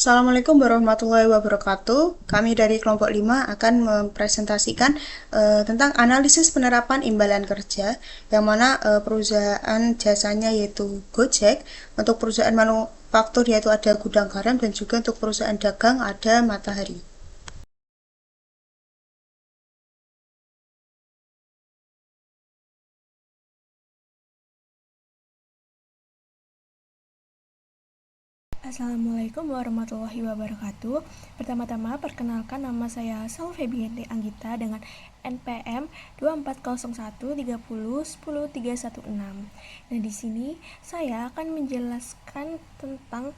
Assalamualaikum warahmatullahi wabarakatuh. Kami dari kelompok 5 akan mempresentasikan tentang analisis penerapan imbalan kerja yang mana perusahaan jasanya yaitu Gojek, untuk perusahaan manufaktur yaitu ada Gudang Garam dan juga untuk perusahaan dagang ada Matahari. Assalamualaikum warahmatullahi wabarakatuh. Pertama-tama, perkenalkan nama saya Salva Febiente Anggita dengan NPM 240130100316. Nah, di sini saya akan menjelaskan tentang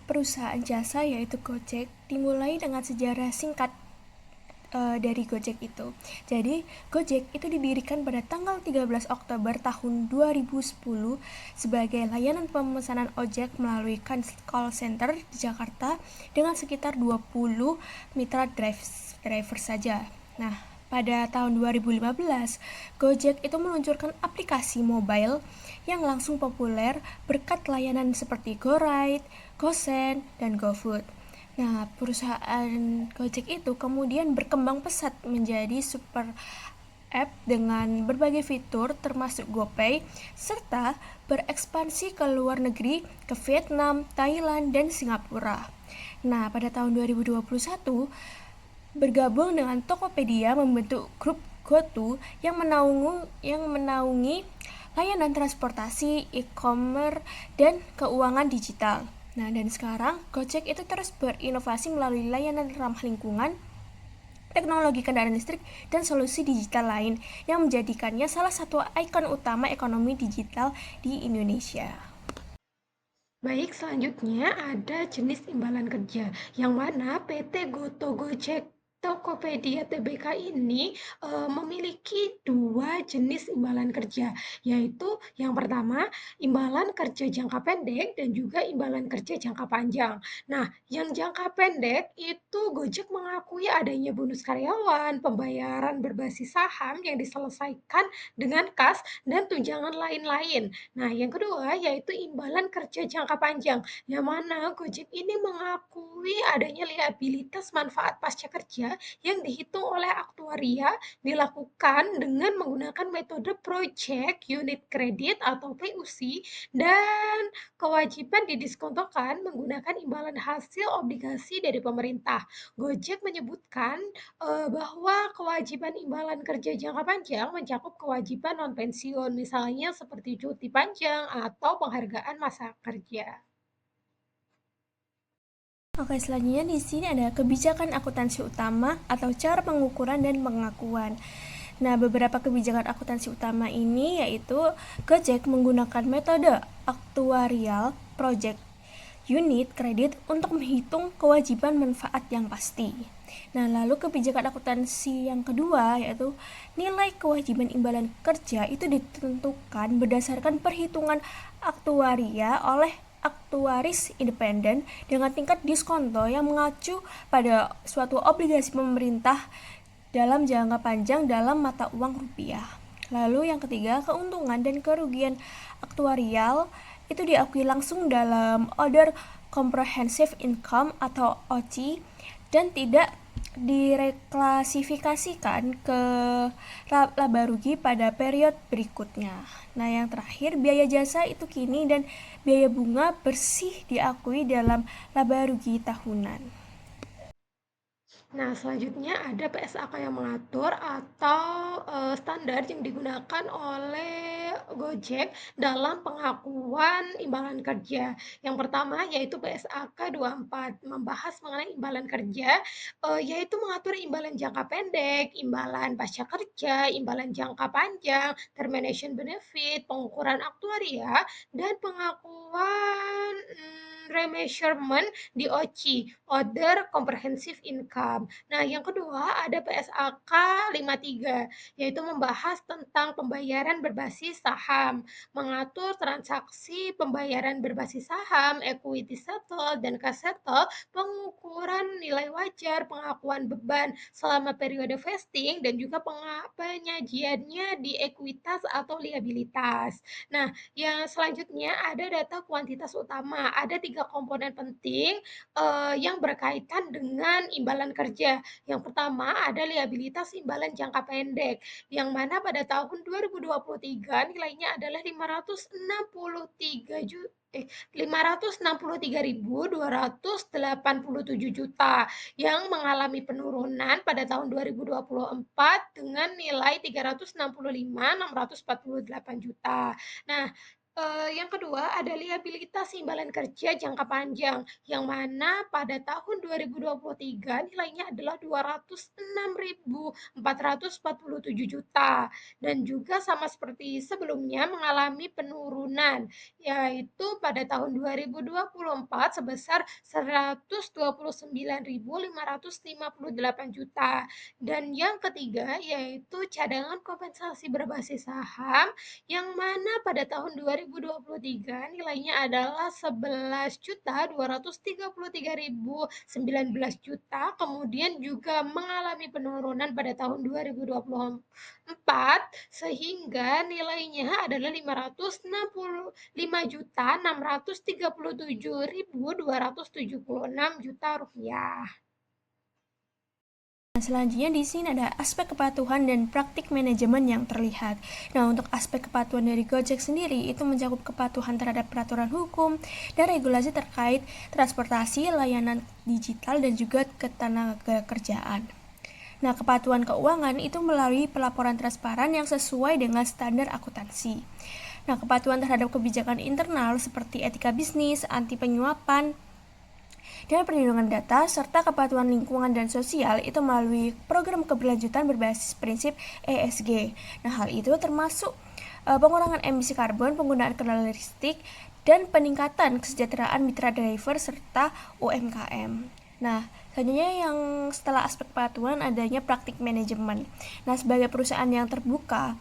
perusahaan jasa yaitu Gojek, dimulai dengan sejarah singkat dari Gojek itu. Jadi, Gojek itu didirikan pada tanggal 13 Oktober tahun 2010 sebagai layanan pemesanan ojek melalui call center di Jakarta dengan sekitar 20 mitra driver saja. Nah, pada tahun 2015, Gojek itu meluncurkan aplikasi mobile yang langsung populer berkat layanan seperti GoRide, GoSend, dan GoFood. Nah, perusahaan Gojek itu kemudian berkembang pesat menjadi super app dengan berbagai fitur termasuk GoPay, serta berekspansi ke luar negeri ke Vietnam, Thailand, dan Singapura. Nah, pada tahun 2021, bergabung dengan Tokopedia membentuk grup GoTo yang menaungi layanan transportasi, e-commerce, dan keuangan digital. Nah, dan sekarang Gojek itu terus berinovasi melalui layanan ramah lingkungan, teknologi kendaraan listrik, dan solusi digital lain yang menjadikannya salah satu ikon utama ekonomi digital di Indonesia. Baik, selanjutnya ada jenis imbalan kerja, yang mana PT Goto Gojek Tokopedia Tbk ini memiliki dua jenis imbalan kerja, yaitu yang pertama imbalan kerja jangka pendek dan juga imbalan kerja jangka panjang. Nah, yang jangka pendek itu Gojek mengakui adanya bonus karyawan, pembayaran berbasis saham yang diselesaikan dengan kas dan tunjangan lain-lain. Nah, yang kedua yaitu imbalan kerja jangka panjang, yang mana Gojek ini mengakui adanya liabilitas manfaat pasca kerja yang dihitung oleh aktuaria dilakukan dengan menggunakan metode Project Unit Credit atau PUC, dan kewajiban didiskontokan menggunakan imbalan hasil obligasi dari pemerintah. Gojek menyebutkan bahwa kewajiban imbalan kerja jangka panjang mencakup kewajiban non pensiun, misalnya seperti cuti panjang atau penghargaan masa kerja. Oke, selanjutnya di sini ada kebijakan akuntansi utama atau cara pengukuran dan pengakuan. Nah, beberapa kebijakan akuntansi utama ini yaitu Gojek menggunakan metode aktuarial project unit kredit untuk menghitung kewajiban manfaat yang pasti. Nah, lalu kebijakan akuntansi yang kedua yaitu nilai kewajiban imbalan kerja itu ditentukan berdasarkan perhitungan aktuaria oleh aktuaris independen dengan tingkat diskonto yang mengacu pada suatu obligasi pemerintah dalam jangka panjang dalam mata uang rupiah. Lalu yang ketiga, keuntungan dan kerugian aktuarial itu diakui langsung dalam Other Comprehensive Income atau OCI dan tidak direklasifikasikan ke laba rugi pada periode berikutnya. Nah, yang terakhir, biaya jasa itu kini dan biaya bunga bersih diakui dalam laba rugi tahunan. Nah, selanjutnya ada PSAK yang mengatur atau standar yang digunakan oleh Gojek dalam pengakuan imbalan kerja. Yang pertama yaitu PSAK 24 membahas mengenai imbalan kerja, yaitu mengatur imbalan jangka pendek, imbalan pasca kerja, imbalan jangka panjang, termination benefit, pengukuran aktuaria, dan pengakuan remeasurement di OCI, Other Comprehensive Income. Nah, yang kedua ada PSAK 53, yaitu membahas tentang pembayaran berbasis saham, mengatur transaksi pembayaran berbasis saham, equity settle, dan cash settle, pengukuran nilai wajar, pengakuan beban selama periode vesting, dan juga penyajiannya di ekuitas atau liabilitas. Nah, yang selanjutnya ada data kuantitas utama, ada 13 3 komponen penting yang berkaitan dengan imbalan kerja. Yang pertama ada liabilitas imbalan jangka pendek, yang mana pada tahun 2023 nilainya adalah 563.287 juta yang mengalami penurunan pada tahun 2024 dengan nilai 365.648 juta. Nah, yang kedua ada liabilitas imbalan kerja jangka panjang, yang mana pada tahun 2023 nilainya adalah 206.447 juta dan juga sama seperti sebelumnya mengalami penurunan, yaitu pada tahun 2024 sebesar 129.558 juta. Dan yang ketiga yaitu cadangan kompensasi berbasis saham, yang mana pada tahun 2023 nilainya adalah 11.233.019 juta, kemudian juga mengalami penurunan pada tahun 2024 sehingga nilainya adalah 565.637.276 juta rupiah. Nah, selanjutnya di sini ada aspek kepatuhan dan praktik manajemen yang terlihat. Nah, untuk aspek kepatuhan dari Gojek sendiri itu mencakup kepatuhan terhadap peraturan hukum dan regulasi terkait transportasi, layanan digital, dan juga ketenagakerjaan. Nah, kepatuhan keuangan itu melalui pelaporan transparan yang sesuai dengan standar akuntansi. Nah, kepatuhan terhadap kebijakan internal seperti etika bisnis, anti penyuapan, dan perlindungan data, serta kepatuhan lingkungan dan sosial itu melalui program keberlanjutan berbasis prinsip ESG. Nah, hal itu termasuk pengurangan emisi karbon, penggunaan kendaraan listrik, dan peningkatan kesejahteraan mitra driver serta UMKM. Nah, selanjutnya yang setelah aspek kepatuhan adanya praktik manajemen. Nah, sebagai perusahaan yang terbuka,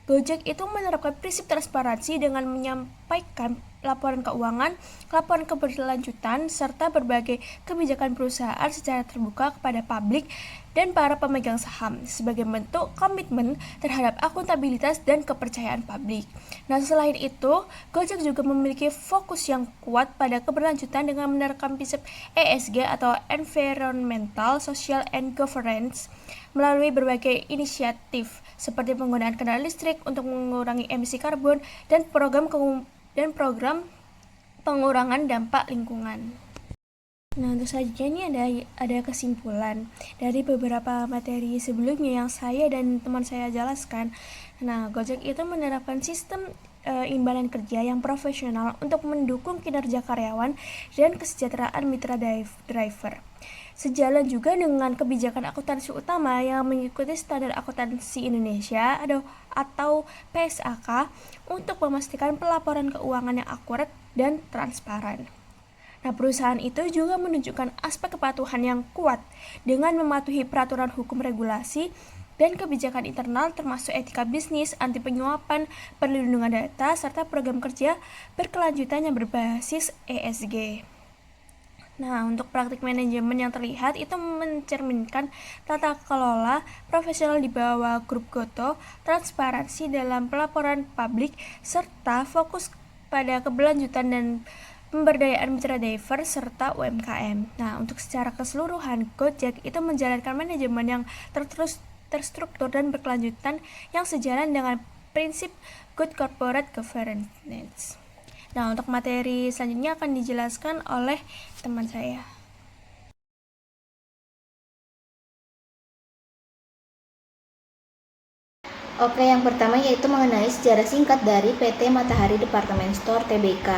Gojek itu menerapkan prinsip transparansi dengan menyampaikan laporan keuangan, laporan keberlanjutan, serta berbagai kebijakan perusahaan secara terbuka kepada publik dan para pemegang saham sebagai bentuk komitmen terhadap akuntabilitas dan kepercayaan publik. Nah, selain itu, Gojek juga memiliki fokus yang kuat pada keberlanjutan dengan menerapkan prinsip ESG atau Environmental, Social, and Governance melalui berbagai inisiatif seperti penggunaan kendaraan listrik untuk mengurangi emisi karbon dan program pengurangan dampak lingkungan. Nah, untuk selanjutnya ini ada kesimpulan dari beberapa materi sebelumnya yang saya dan teman saya jelaskan. Nah, Gojek itu menerapkan sistem imbalan kerja yang profesional untuk mendukung kinerja karyawan dan kesejahteraan mitra driver. Sejalan juga dengan kebijakan akuntansi utama yang mengikuti standar akuntansi Indonesia atau PSAK untuk memastikan pelaporan keuangan yang akurat dan transparan. Nah, perusahaan itu juga menunjukkan aspek kepatuhan yang kuat dengan mematuhi peraturan hukum regulasi dan kebijakan internal termasuk etika bisnis, anti penyuapan, perlindungan data, serta program kerja berkelanjutan yang berbasis ESG. Nah, untuk praktik manajemen yang terlihat itu mencerminkan tata kelola profesional di bawah grup Goto, transparansi dalam pelaporan publik, serta fokus pada keberlanjutan dan pemberdayaan mitra driver serta UMKM. Nah, untuk secara keseluruhan, Gojek itu menjalankan manajemen yang terstruktur dan berkelanjutan yang sejalan dengan prinsip Good Corporate Governance. Nah, untuk materi selanjutnya akan dijelaskan oleh teman saya. Oke, yang pertama yaitu mengenai sejarah singkat dari PT Matahari Department Store Tbk.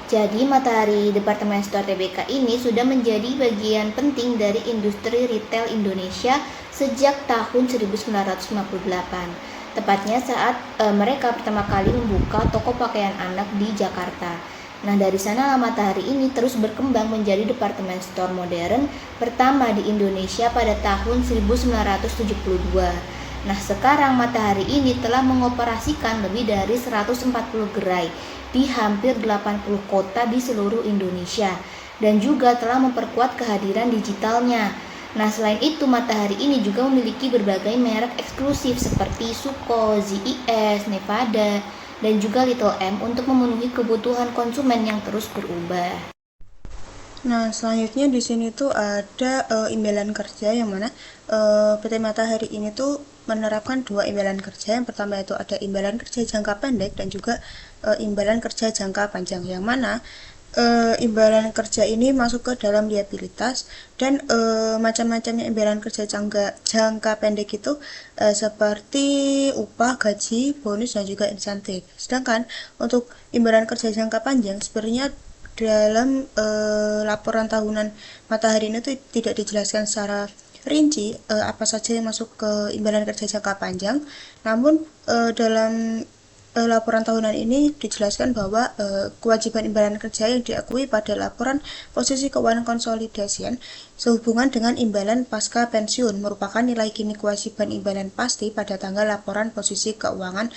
Jadi, Matahari Department Store Tbk ini sudah menjadi bagian penting dari industri retail Indonesia sejak tahun 1958. Tepatnya saat mereka pertama kali membuka toko pakaian anak di Jakarta. Nah, dari sanalah Matahari ini terus berkembang menjadi departemen store modern pertama di Indonesia pada tahun 1972. Nah, sekarang Matahari ini telah mengoperasikan lebih dari 140 gerai di hampir 80 kota di seluruh Indonesia dan juga telah memperkuat kehadiran digitalnya. Nah, selain itu Matahari ini juga memiliki berbagai merek eksklusif seperti Suko, ZIS, Nevada, dan juga Little M untuk memenuhi kebutuhan konsumen yang terus berubah. Nah, selanjutnya di sini tuh ada imbalan kerja yang mana PT Matahari ini tuh menerapkan dua imbalan kerja. Yang pertama itu ada imbalan kerja jangka pendek dan juga imbalan kerja jangka panjang. Yang mana imbalan kerja ini masuk ke dalam liabilitas dan macam-macamnya imbalan kerja jangka pendek itu seperti upah, gaji, bonus dan juga insentif. Sedangkan untuk imbalan kerja jangka panjang sebenarnya dalam laporan tahunan Matahari ini tuh tidak dijelaskan secara rinci apa saja yang masuk ke imbalan kerja jangka panjang. Namun dalam laporan tahunan ini dijelaskan bahwa kewajiban imbalan kerja yang diakui pada laporan posisi keuangan konsolidasian sehubungan dengan imbalan pasca pensiun merupakan nilai kini kewajiban imbalan pasti pada tanggal laporan posisi keuangan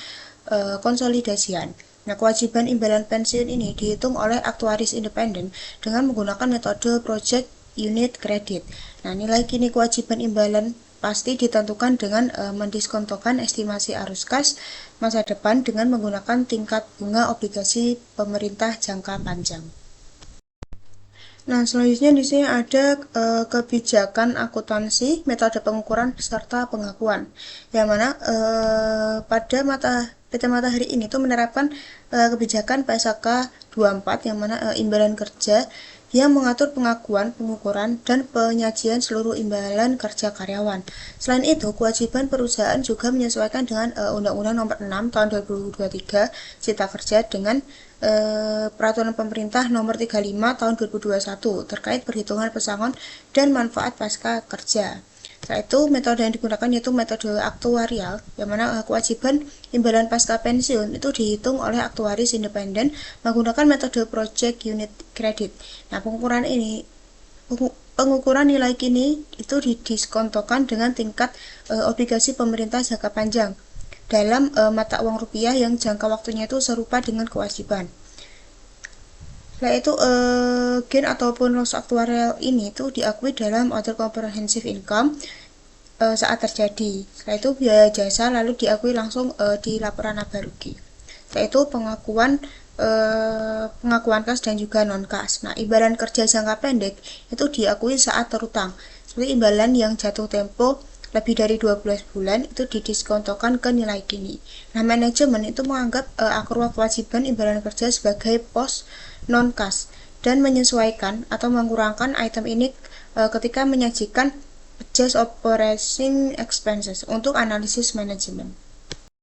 konsolidasian. Nah, kewajiban imbalan pensiun ini dihitung oleh aktuaris independen dengan menggunakan metode project unit credit. Nah, nilai kini kewajiban imbalan pasti ditentukan dengan mendiskontokan estimasi arus kas masa depan dengan menggunakan tingkat bunga obligasi pemerintah jangka panjang. Nah, selanjutnya di sini ada kebijakan akuntansi, metode pengukuran serta pengakuan. Yang mana pada PT Matahari ini tuh menerapkan kebijakan PSAK 24 yang mana imbalan kerja yang mengatur pengakuan, pengukuran, dan penyajian seluruh imbalan kerja karyawan. Selain itu, kewajiban perusahaan juga menyesuaikan dengan Undang-Undang Nomor 6 Tahun 2023 Cipta Kerja dengan Peraturan Pemerintah Nomor 35 Tahun 2021 terkait perhitungan pesangon dan manfaat pasca kerja. Setelah itu, metode yang digunakan yaitu metode aktuarial, yang mana kewajiban imbalan pasca pensiun itu dihitung oleh aktuaris independen menggunakan metode project unit credit. Nah, pengukuran nilai kini itu didiskontokan dengan tingkat obligasi pemerintah jangka panjang dalam mata uang rupiah yang jangka waktunya itu serupa dengan kewajiban. Setelah itu gain ataupun loss aktuarial ini itu diakui dalam other comprehensive income saat terjadi. Setelah itu biaya jasa lalu diakui langsung di laporan laba rugi. Setelah itu pengakuan kas dan juga non kas. Nah, imbalan kerja jangka pendek itu diakui saat terutang. Seperti imbalan yang jatuh tempo lebih dari 12 bulan itu didiskontokan ke nilai kini. Nah, manajemen itu menganggap akrual kewajiban imbalan kerja sebagai pos non kas dan menyesuaikan atau mengurangkan item ini ketika menyajikan adjust operating expenses untuk analisis manajemen.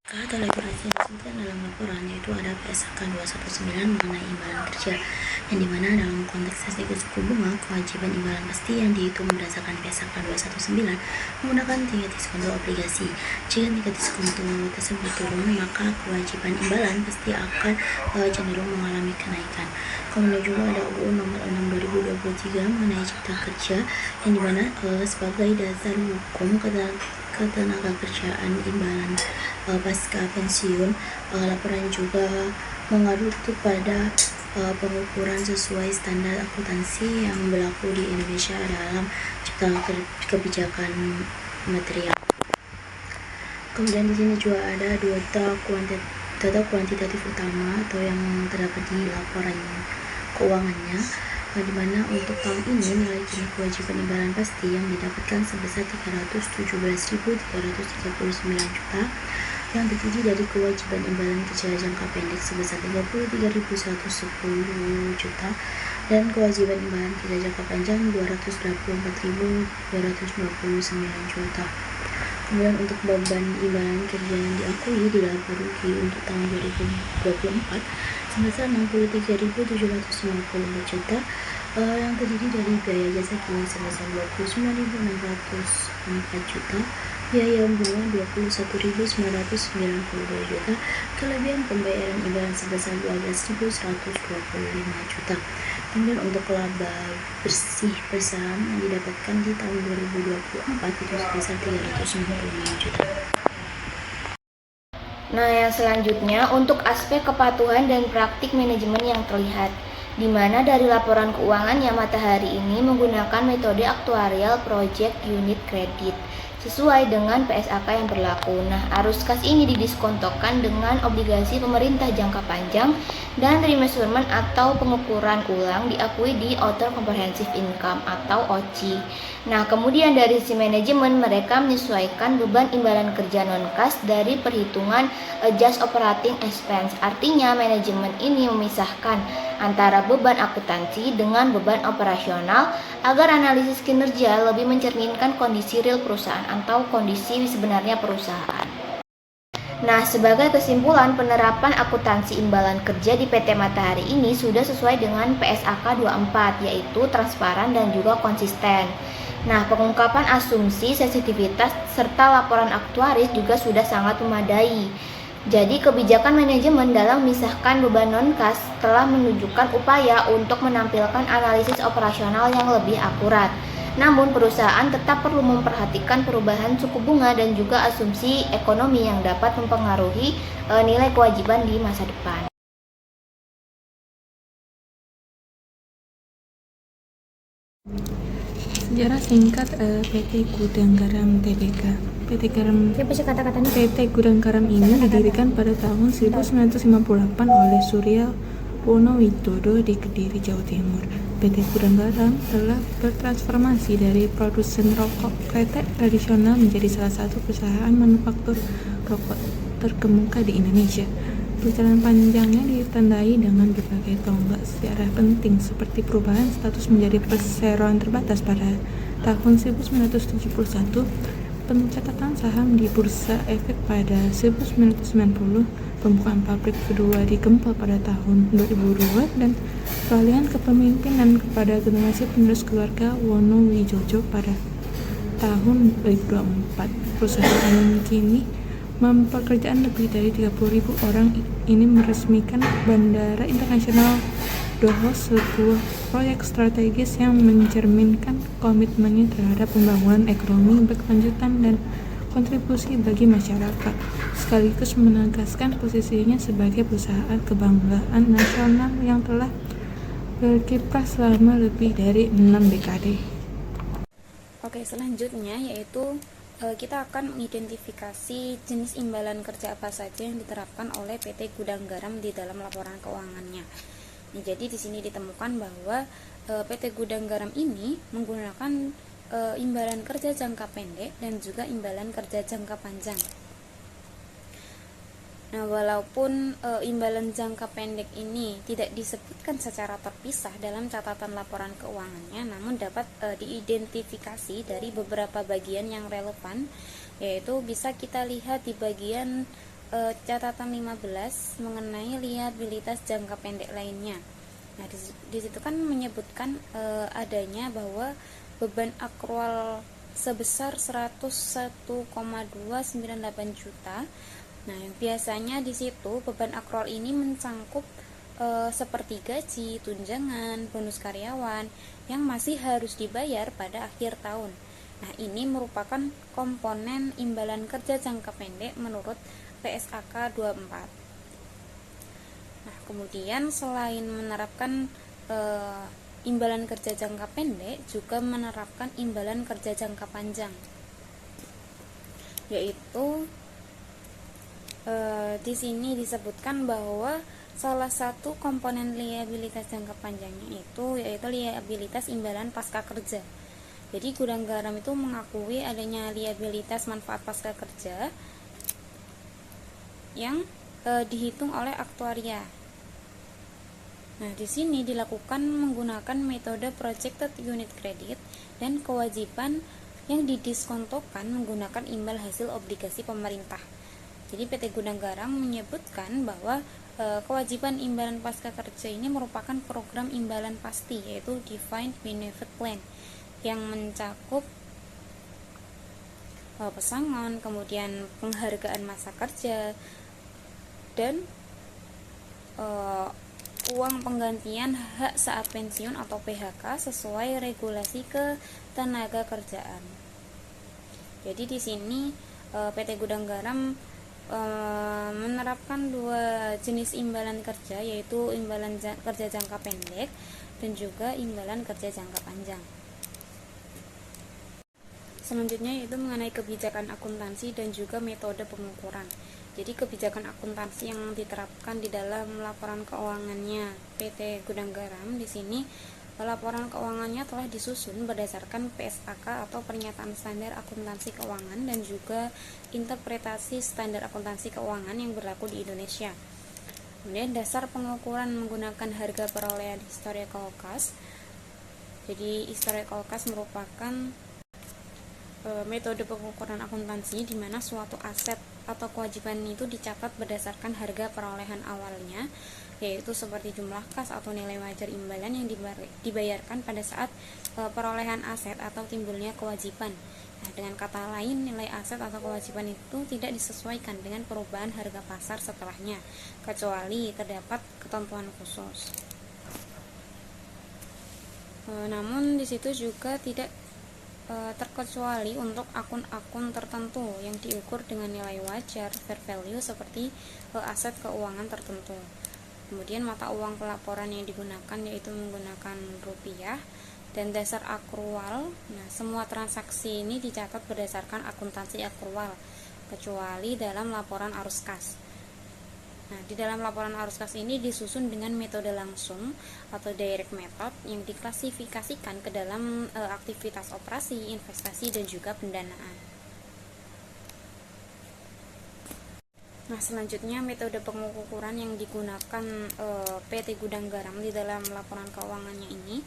Telah berhasil disebutkan dalam laporan yaitu ada PSAK 219 mengenai imbalan kerja yang dimana dalam konteks teknik suku bunga kewajiban imbalan pasti yang dihitung berdasarkan PSAK 219 menggunakan tingkat diskonto obligasi. Jika tingkat diskonto tersebut turun maka kewajiban imbalan pasti akan cenderung mengalami kenaikan. Kemudian juga ada UU Nomor 6 2023 mengenai Cipta Kerja yang dimana sebagai dasar hukum ketenaga kerjaan imbalan pasca pensiun, laporan juga mengacu pada pengukuran sesuai standar akuntansi yang berlaku di Indonesia dalam Cipta Kebijakan Material. Kemudian di sini juga ada data kuantitatif utama atau yang terdapat di laporan keuangannya, di mana untuk tahun ini nilai kini kewajiban imbalan pasti yang didapatkan sebesar 317.339 juta yang terdiri dari kewajiban imbalan kerja jangka pendek sebesar 33.110 juta dan kewajiban imbalan kerja jangka panjang 284.229 juta. Kemudian untuk beban imbalan kerja yang diakui di laba rugi untuk tahun 2024 sebesar 63.754 juta yang terdiri dari biaya jasa kini sebesar 29.604 juta, biaya bunga 21.992 juta, kelebihan pembayaran imbalan sebesar 12.125 juta. Kemudian untuk laba bersih perusahaan yang didapatkan di tahun 2024 itu sebesar 365 juta. Nah, yang selanjutnya untuk aspek kepatuhan dan praktik manajemen yang terlihat, di mana dari laporan keuangan yang Matahari ini menggunakan metode aktuarial project unit credit. sesuai dengan PSAK yang berlaku. Nah, arus kas ini didiskontokan dengan obligasi pemerintah jangka panjang dan remeasurement atau pengukuran ulang diakui di Other Comprehensive Income atau OCI. Nah, kemudian dari sisi manajemen, mereka menyesuaikan beban imbalan kerja non-kas dari perhitungan Adjust Operating Expense. Artinya, manajemen ini memisahkan antara beban akuntansi dengan beban operasional agar analisis kinerja lebih mencerminkan kondisi real perusahaan atau kondisi sebenarnya perusahaan. Nah, sebagai kesimpulan, penerapan akuntansi imbalan kerja di PT Matahari ini sudah sesuai dengan PSAK 24, yaitu transparan dan juga konsisten. Nah, pengungkapan asumsi, sensitivitas, serta laporan aktuaris juga sudah sangat memadai. Jadi, kebijakan manajemen dalam memisahkan beban non-kas telah menunjukkan upaya untuk menampilkan analisis operasional yang lebih akurat. Namun, perusahaan tetap perlu memperhatikan perubahan suku bunga dan juga asumsi ekonomi yang dapat mempengaruhi nilai kewajiban di masa depan. Sejarah singkat PT Gudang Garam Tbk. PT Gudang Garam ini didirikan pada tahun 1958 oleh Surya Wonowidodo di Kediri, Jawa Timur. PT Gudang Garam telah bertransformasi dari produsen rokok kretek tradisional menjadi salah satu perusahaan manufaktur rokok terkemuka di Indonesia. Perjalanan panjangnya ditandai dengan berbagai tonggak sejarah penting seperti perubahan status menjadi perseroan terbatas pada tahun 1971, pencatatan saham di Bursa Efek pada 1990, pembukaan pabrik kedua di Gempol pada tahun 2002, dan peralihan kepemimpinan kepada generasi penerus keluarga Wonowijojo pada tahun 2024. Perusahaan kini mempekerjakan lebih dari 30.000 orang. Ini meresmikan Bandara Internasional Doho, sebuah proyek strategis yang mencerminkan komitmennya terhadap pembangunan ekonomi berkelanjutan dan kontribusi bagi masyarakat, sekaligus menegaskan posisinya sebagai perusahaan kebanggaan nasional yang telah berkiprah selama lebih dari 6 dekade. Oke, selanjutnya yaitu kita akan mengidentifikasi jenis imbalan kerja apa saja yang diterapkan oleh PT Gudang Garam di dalam laporan keuangannya. Nah, jadi di sini ditemukan bahwa PT Gudang Garam ini menggunakan imbalan kerja jangka pendek dan juga imbalan kerja jangka panjang. Nah, walaupun imbalan jangka pendek ini tidak disebutkan secara terpisah dalam catatan laporan keuangannya, namun dapat diidentifikasi dari beberapa bagian yang relevan, yaitu bisa kita lihat di bagian catatan 15 mengenai liabilitas jangka pendek lainnya. Nah, di situ kan menyebutkan adanya bahwa beban akrual sebesar 101,298 juta. Nah, yang biasanya di situ beban akrual ini mencangkup seperti gaji, tunjangan, bonus karyawan yang masih harus dibayar pada akhir tahun. Nah, ini merupakan komponen imbalan kerja jangka pendek menurut PSAK 24. Nah, kemudian selain menerapkan imbalan kerja jangka pendek, juga menerapkan imbalan kerja jangka panjang, yaitu di sini disebutkan bahwa salah satu komponen liabilitas jangka panjangnya yaitu liabilitas imbalan pasca kerja. Jadi Gudang Garam itu mengakui adanya liabilitas manfaat pasca kerja yang dihitung oleh aktuaria. Nah, di sini dilakukan menggunakan metode projected unit credit dan kewajiban yang didiskontokan menggunakan imbal hasil obligasi pemerintah. Jadi PT Gudang Garam menyebutkan bahwa kewajiban imbalan pasca kerja ini merupakan program imbalan pasti, yaitu Defined Benefit Plan, yang mencakup pesangon, kemudian penghargaan masa kerja, dan uang penggantian hak saat pensiun atau PHK sesuai regulasi ketenaga kerjaan. Jadi di sini PT Gudang Garam menerapkan dua jenis imbalan kerja, yaitu imbalan kerja jangka pendek dan juga imbalan kerja jangka panjang. Selanjutnya yaitu mengenai kebijakan akuntansi dan juga metode pengukuran. Jadi kebijakan akuntansi yang diterapkan di dalam laporan keuangannya PT Gudang Garam di sini, laporan keuangannya telah disusun berdasarkan PSAK atau Pernyataan Standar Akuntansi Keuangan dan juga interpretasi standar akuntansi keuangan yang berlaku di Indonesia. Kemudian dasar pengukuran menggunakan harga perolehan historical cost. Jadi historical cost merupakan metode pengukuran akuntansi di mana suatu aset atau kewajiban itu dicatat berdasarkan harga perolehan awalnya, yaitu seperti jumlah kas atau nilai wajar imbalan yang dibayarkan pada saat perolehan aset atau timbulnya kewajiban. Nah, dengan kata lain, nilai aset atau kewajiban itu tidak disesuaikan dengan perubahan harga pasar setelahnya, kecuali terdapat ketentuan khusus. Namun di situ juga tidak terkecuali untuk akun-akun tertentu yang diukur dengan nilai wajar fair value seperti aset keuangan tertentu. Kemudian mata uang pelaporan yang digunakan yaitu menggunakan rupiah dan dasar akrual. Nah, semua transaksi ini dicatat berdasarkan akuntansi akrual kecuali dalam laporan arus kas. Nah, di dalam laporan arus kas ini disusun dengan metode langsung atau direct method yang diklasifikasikan ke dalam aktivitas operasi, investasi, dan juga pendanaan. Nah, selanjutnya metode pengukuran yang digunakan PT Gudang Garam di dalam laporan keuangannya ini,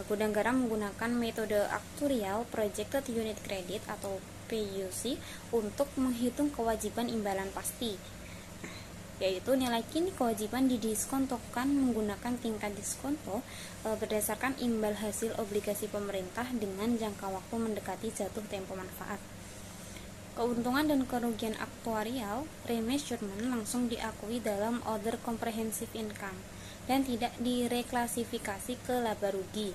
Gudang Garam menggunakan metode Actuarial Projected Unit Credit atau PUC untuk menghitung kewajiban imbalan pasti, yaitu nilai kini kewajiban didiskontokan menggunakan tingkat diskonto berdasarkan imbal hasil obligasi pemerintah dengan jangka waktu mendekati jatuh tempo manfaat. Keuntungan dan kerugian aktuarial remeasurement langsung diakui dalam Other Comprehensive Income dan tidak direklasifikasi ke laba rugi.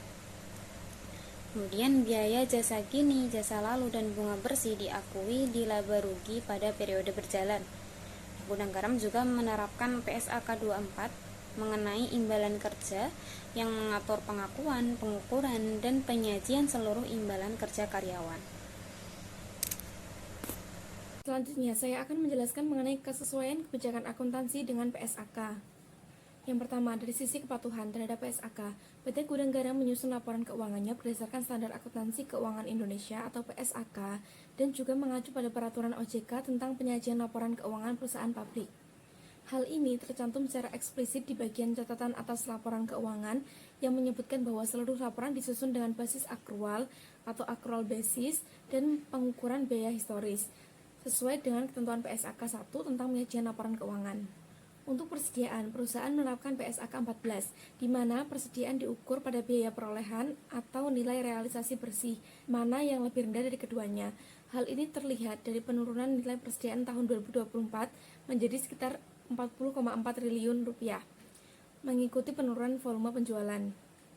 Kemudian biaya jasa kini, jasa lalu, dan bunga bersih diakui di laba rugi pada periode berjalan. Gudang Garam juga menerapkan PSAK 24 mengenai imbalan kerja yang mengatur pengakuan, pengukuran, dan penyajian seluruh imbalan kerja karyawan. Selanjutnya, saya akan menjelaskan mengenai kesesuaian kebijakan akuntansi dengan PSAK. Yang pertama, dari sisi kepatuhan terhadap PSAK, PT Gudang Garam menyusun laporan keuangannya berdasarkan Standar Akuntansi Keuangan Indonesia atau PSAK dan juga mengacu pada peraturan OJK tentang penyajian laporan keuangan perusahaan pabrik. Hal ini tercantum secara eksplisit di bagian catatan atas laporan keuangan yang menyebutkan bahwa seluruh laporan disusun dengan basis akrual atau accrual basis dan pengukuran biaya historis, sesuai dengan ketentuan PSAK 1 tentang penyajian laporan keuangan. Untuk persediaan, perusahaan menerapkan PSAK 14, di mana persediaan diukur pada biaya perolehan atau nilai realisasi bersih, mana yang lebih rendah dari keduanya. Hal ini terlihat dari penurunan nilai persediaan tahun 2024 menjadi sekitar 40,4 triliun rupiah, mengikuti penurunan volume penjualan.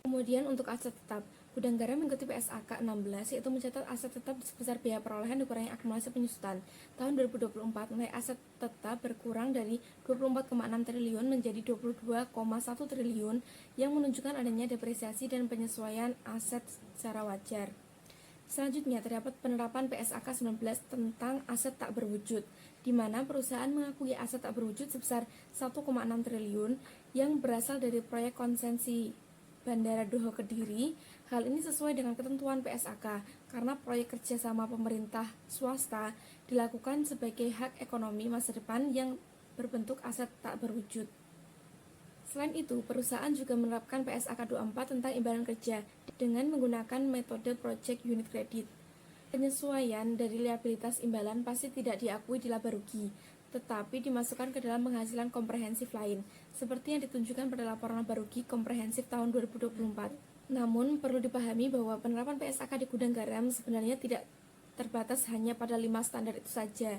Kemudian untuk aset tetap, Gudang Garam mengikuti PSAK 16, yaitu mencatat aset tetap sebesar biaya perolehan dikurangi akumulasi penyusutan. Tahun 2024, nilai aset tetap berkurang dari 24,6 triliun menjadi 22,1 triliun yang menunjukkan adanya depresiasi dan penyesuaian aset secara wajar. Selanjutnya, terdapat penerapan PSAK 19 tentang aset tak berwujud, di mana perusahaan mengakui aset tak berwujud sebesar 1,6 triliun yang berasal dari proyek konsensi Bandara Doho Kediri. Hal ini sesuai dengan ketentuan PSAK karena proyek kerjasama pemerintah swasta dilakukan sebagai hak ekonomi masa depan yang berbentuk aset tak berwujud. Selain itu, perusahaan juga menerapkan PSAK 24 tentang imbalan kerja dengan menggunakan metode Project Unit Credit. Penyesuaian dari liabilitas imbalan pasti tidak diakui di laba rugi, tetapi dimasukkan ke dalam penghasilan komprehensif lain, seperti yang ditunjukkan pada laporan laba rugi komprehensif tahun 2024. Namun, perlu dipahami bahwa penerapan PSAK di Gudang Garam sebenarnya tidak terbatas hanya pada 5 standar itu saja.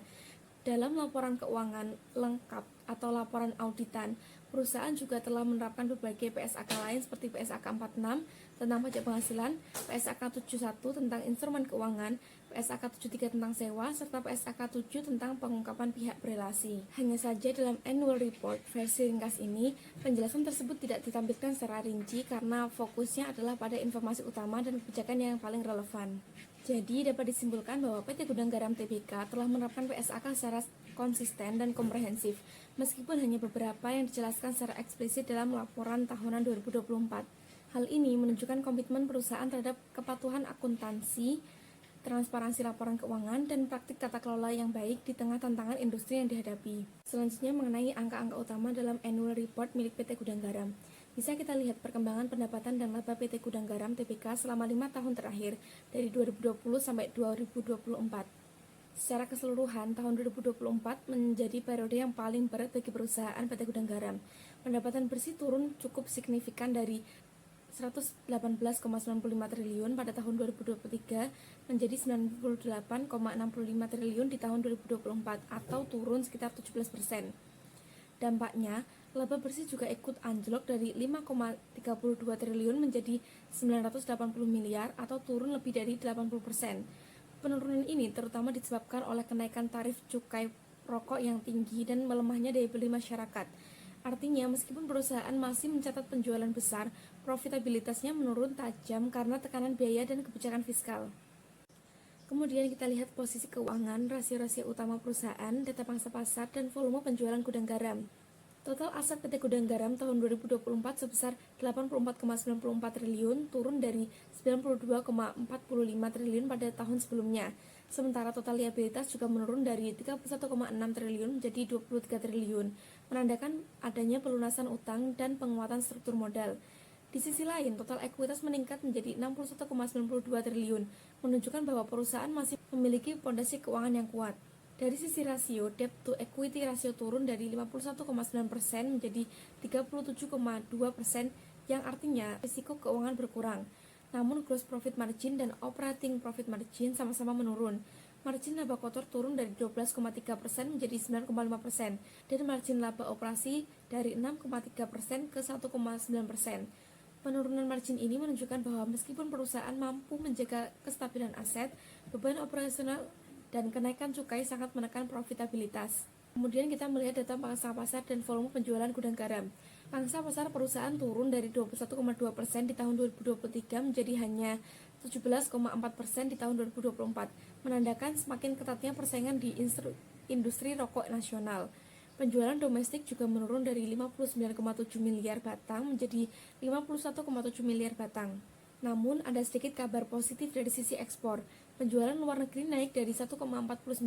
Dalam laporan keuangan lengkap atau laporan auditan, perusahaan juga telah menerapkan berbagai PSAK lain seperti PSAK 46, tentang pajak penghasilan, PSAK 71 tentang instrumen keuangan, PSAK 73 tentang sewa, serta PSAK 7 tentang pengungkapan pihak berelasi. Hanya saja dalam annual report versi ringkas ini, penjelasan tersebut tidak ditampilkan secara rinci karena fokusnya adalah pada informasi utama dan kebijakan yang paling relevan. Jadi dapat disimpulkan bahwa PT Gudang Garam Tbk telah menerapkan PSAK secara konsisten dan komprehensif, meskipun hanya beberapa yang dijelaskan secara eksplisit dalam laporan tahunan 2024. Hal ini menunjukkan komitmen perusahaan terhadap kepatuhan akuntansi, transparansi laporan keuangan, dan praktik tata kelola yang baik di tengah tantangan industri yang dihadapi. Selanjutnya mengenai angka-angka utama dalam annual report milik PT Gudang Garam. Bisa kita lihat perkembangan pendapatan dan laba PT Gudang Garam Tbk selama 5 tahun terakhir dari 2020 sampai 2024. Secara keseluruhan, tahun 2024 menjadi periode yang paling berat bagi perusahaan PT Gudang Garam. Pendapatan bersih turun cukup signifikan dari 118,95 triliun pada tahun 2023 menjadi 98,65 triliun di tahun 2024 atau turun sekitar 17%. Dampaknya, laba bersih juga ikut anjlok dari 5,32 triliun menjadi 980 miliar atau turun lebih dari 80%. Penurunan ini terutama disebabkan oleh kenaikan tarif cukai rokok yang tinggi dan melemahnya daya beli masyarakat. Artinya, meskipun perusahaan masih mencatat penjualan besar, profitabilitasnya menurun tajam karena tekanan biaya dan kebijakan fiskal. Kemudian kita lihat posisi keuangan, rasio-rasio utama perusahaan, data pangsa pasar, dan volume penjualan gudang garam. Total aset PT Gudang Garam tahun 2024 sebesar 84,94 triliun, turun dari 92,45 triliun pada tahun sebelumnya. Sementara total liabilitas juga menurun dari 31,6 triliun menjadi 23 triliun, menandakan adanya pelunasan utang dan penguatan struktur modal. Di sisi lain, total ekuitas meningkat menjadi 61,92 triliun, menunjukkan bahwa perusahaan masih memiliki fondasi keuangan yang kuat. Dari sisi rasio, debt to equity rasio turun dari 51,9% menjadi 37,2%, yang artinya risiko keuangan berkurang. Namun gross profit margin dan operating profit margin sama-sama menurun. Margin laba kotor turun dari 12,3% menjadi 9,5%, dan margin laba operasi dari 6,3% ke 1,9%. Penurunan margin ini menunjukkan bahwa meskipun perusahaan mampu menjaga kestabilan aset, beban operasional dan kenaikan cukai sangat menekan profitabilitas. Kemudian kita melihat data pangsa pasar dan volume penjualan gudang garam. Pangsa pasar perusahaan turun dari 21,2% di tahun 2023 menjadi hanya 17,4% di tahun 2024, menandakan semakin ketatnya persaingan di industri rokok nasional. Penjualan domestik juga menurun dari 59,7 miliar batang menjadi 51,7 miliar batang. Namun, ada sedikit kabar positif dari sisi ekspor. Penjualan luar negeri naik dari 1,49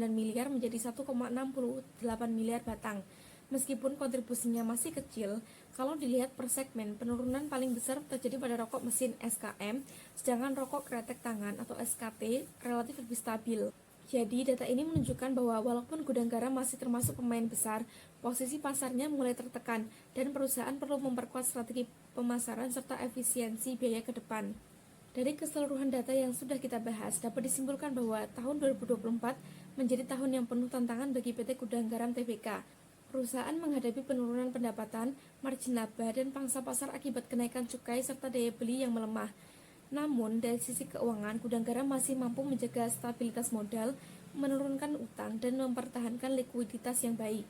miliar menjadi 1,68 miliar batang. Meskipun kontribusinya masih kecil, kalau dilihat per segmen, penurunan paling besar terjadi pada rokok mesin SKM, sedangkan rokok kretek tangan atau SKT relatif lebih stabil. Jadi, data ini menunjukkan bahwa walaupun gudang garam masih termasuk pemain besar, posisi pasarnya mulai tertekan dan perusahaan perlu memperkuat strategi pemasaran serta efisiensi biaya ke depan. Dari keseluruhan data yang sudah kita bahas, dapat disimpulkan bahwa tahun 2024 menjadi tahun yang penuh tantangan bagi PT Gudang Garam Tbk. Perusahaan menghadapi penurunan pendapatan, margin laba, dan pangsa pasar akibat kenaikan cukai serta daya beli yang melemah. Namun, dari sisi keuangan, Gudang Garam masih mampu menjaga stabilitas modal, menurunkan utang, dan mempertahankan likuiditas yang baik.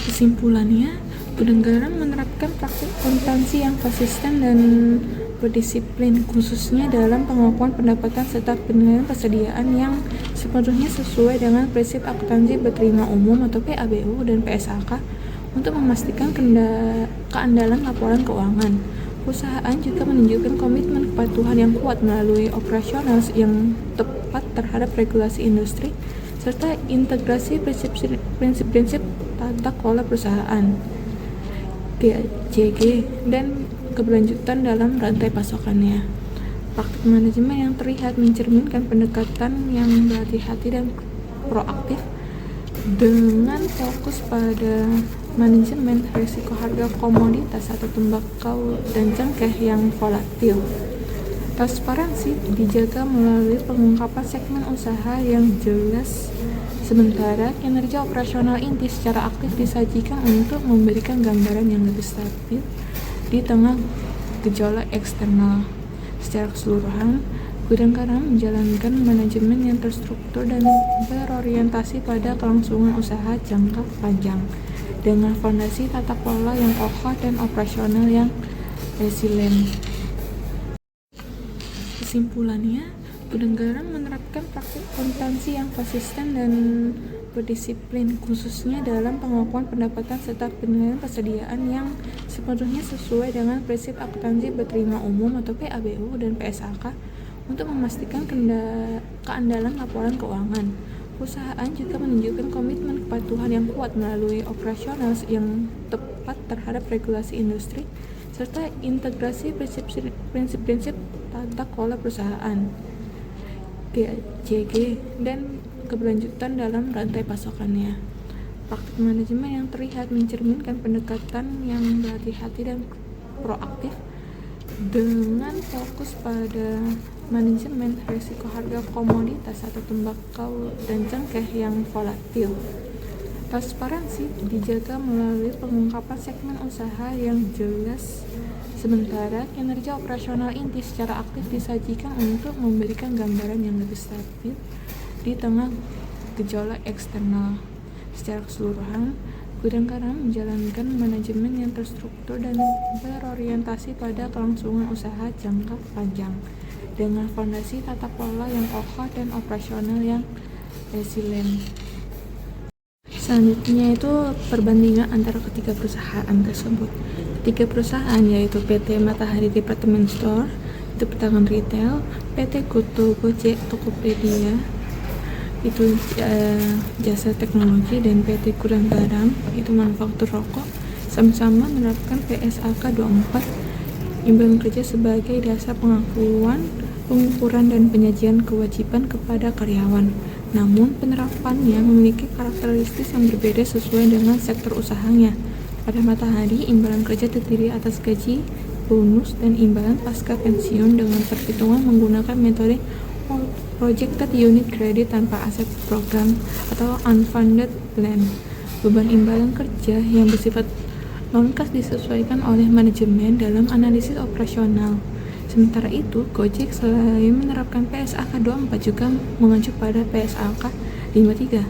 Kesimpulannya, Gudang Garam menerapkan praktik akuntansi yang konsisten dan berdisiplin, khususnya dalam pengakuan pendapatan serta penilaian persediaan yang sepenuhnya sesuai dengan prinsip akuntansi berterima umum atau PABU dan PSAK untuk memastikan keandalan laporan keuangan. Perusahaan juga menunjukkan komitmen kepatuhan yang kuat melalui operasional yang tepat terhadap regulasi industri serta integrasi prinsip-prinsip tata kelola perusahaan (GJG) dan keberlanjutan dalam rantai pasokannya. Praktik manajemen yang terlihat mencerminkan pendekatan yang berhati-hati dan proaktif dengan fokus pada manajemen risiko harga komoditas atau tembakau dan cengkeh yang volatil. Transparansi dijaga melalui pengungkapan segmen usaha yang jelas, sementara kinerja operasional inti secara aktif disajikan untuk memberikan gambaran yang lebih stabil di tengah gejolak eksternal. Secara keseluruhan, Gudang Garam menjalankan manajemen yang terstruktur dan berorientasi pada kelangsungan usaha jangka panjang dengan fondasi tata kelola yang kokoh dan operasional yang resilient. Kesimpulannya, Gudang Garam menerapkan praktik akuntansi yang konsisten dan berdisiplin, khususnya dalam pengakuan pendapatan serta penilaian persediaan yang sepenuhnya sesuai dengan prinsip akuntansi berterima umum atau PABU dan PSAK untuk memastikan keandalan laporan keuangan. Perusahaan juga menunjukkan komitmen kepatuhan yang kuat melalui operasional yang tepat terhadap regulasi industri serta integrasi prinsip-prinsip tata kelola perusahaan GJG dan keberlanjutan dalam rantai pasokannya. Praktik manajemen yang terlihat mencerminkan pendekatan yang berhati-hati dan proaktif dengan fokus pada manajemen risiko harga komoditas atau tembakau dan cengkeh yang volatil. Transparansi dijaga melalui pengungkapan segmen usaha yang jelas, sementara kinerja operasional inti secara aktif disajikan untuk memberikan gambaran yang lebih stabil di tengah gejolak eksternal. Secara keseluruhan, Gudang Garam menjalankan manajemen yang terstruktur dan berorientasi pada kelangsungan usaha jangka panjang dengan fondasi tata kelola yang kokoh dan operasional yang resilient. Selanjutnya itu perbandingan antara ketiga perusahaan tersebut. Ketiga perusahaan yaitu PT Matahari Department Store, itu pedagang retail, PT Goto Gojek Tokopedia, itu jasa teknologi, dan PT Gudang Garam, itu manufaktur rokok, sama-sama menerapkan PSAK 24 imbalan kerja sebagai dasar pengakuan, pengukuran, dan penyajian kewajiban kepada karyawan. Namun, penerapannya memiliki karakteristik yang berbeda sesuai dengan sektor usahanya. Pada Matahari, imbalan kerja terdiri atas gaji, bonus, dan imbalan pasca pensiun dengan perhitungan menggunakan metode Projected Unit Credit tanpa aset program atau Unfunded Plan. Beban imbalan kerja yang bersifat non-cash disesuaikan oleh manajemen dalam analisis operasional. Sementara itu, Gojek selain menerapkan PSAK 24 juga mengacu pada PSAK 53,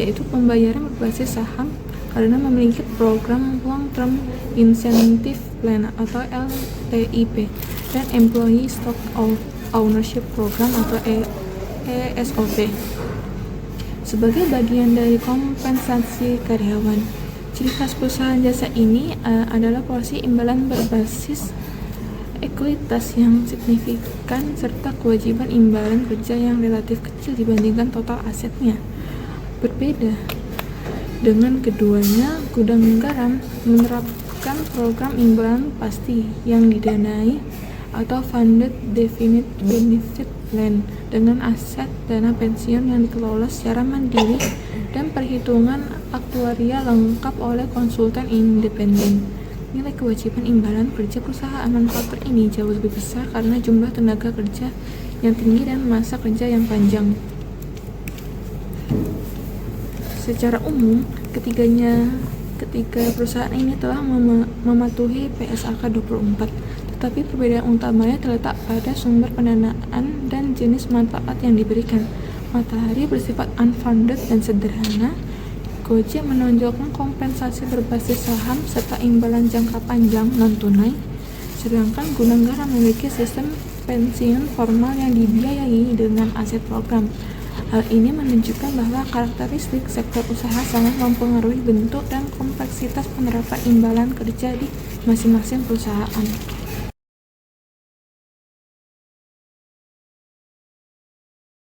yaitu pembayaran berbasis saham karena memiliki program Long Term Incentive Plan atau LTIP dan Employee Stock Ownership Program atau ESOP sebagai bagian dari kompensasi karyawan. Ciri khas perusahaan jasa ini adalah porsi imbalan berbasis ekuitas yang signifikan serta kewajiban imbalan kerja yang relatif kecil dibandingkan total asetnya. Berbeda dengan keduanya, Gudang Garam menerapkan program imbalan pasti yang didanai atau Funded Definite Benefit Plan dengan aset dana pensiun yang dikelola secara mandiri dan perhitungan aktuaria lengkap oleh konsultan independen. Nilai kewajiban imbalan kerja perusahaan manufaktur ini jauh lebih besar karena jumlah tenaga kerja yang tinggi dan masa kerja yang panjang. Secara umum, ketiga perusahaan ini telah mematuhi PSAK 24, tetapi perbedaan utamanya terletak pada sumber pendanaan dan jenis manfaat yang diberikan. Matahari bersifat unfunded dan sederhana. Gojek menonjolkan kompensasi berbasis saham serta imbalan jangka panjang non-tunai, sedangkan Gudang Garam memiliki sistem pensiun formal yang dibiayai dengan aset program. Hal ini menunjukkan bahwa karakteristik sektor usaha sangat mempengaruhi bentuk dan kompleksitas penerapan imbalan kerja di masing-masing perusahaan.